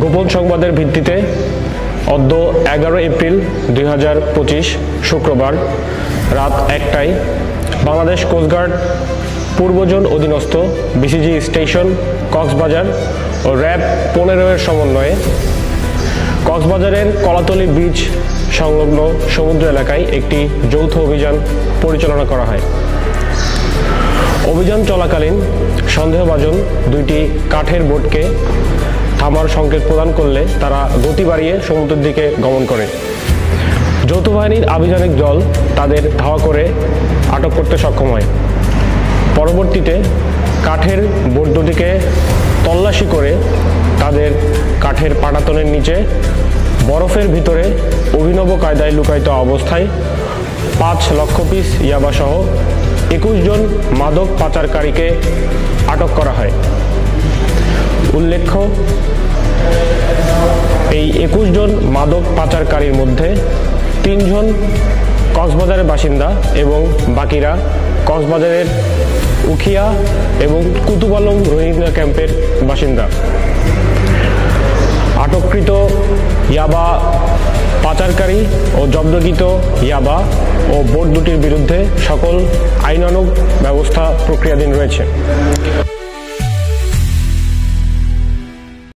গোপন সংবাদের ভিত্তিতে অদ্য 11 এপ্রিল 2025 শুক্রবার রাত 1টায় বাংলাদেশ কোস্টগার্ড পূর্ব জোন অধীনস্থ বিসিজি স্টেশন কক্সবাজার ও র্যাব 15-এর সমন্বয়ে কক্সবাজারের কলাতলী বিচ সংলগ্ন সমুদ্র এলাকায় একটি যৌথ অভিযান পরিচালনা করা হয়। অভিযান চলাকালীন সন্দেহভাজন দুইটি কাঠের বোটকে থামার সংকেত প্রদান করলে তারা গতি বাড়িয়ে সমুদ্রের দিকে গমন করে। যৌথ বাহিনীর আভিযানিক দল তাদের ধাওয়া করে আটক করতে সক্ষম হয়। পরবর্তীতে কাঠের বোট দুটিকে তল্লাশি করে তাদের কাঠের পাটাতনের নিচে বরফের ভিতরে অভিনব কায়দায় লুকায়িত অবস্থায় 5 লক্ষ পিস ইয়াবাসহ 21 জন মাদক পাচারকারীকে আটক করা হয়। উল্লেখ্য, এই 21 জন মাদক পাচারকারীর মধ্যে 3 জন কক্সবাজারের বাসিন্দা এবং বাকিরা কক্সবাজারের উখিয়া এবং কুতুব আলম রোহিঙ্গা ক্যাম্পের বাসিন্দা। আটককৃত ইয়াবা পাচারকারী ও জব্দকৃত ইয়াবা ও বোট দুটির বিরুদ্ধে সকল আইনানুগ ব্যবস্থা প্রক্রিয়াধীন রয়েছে।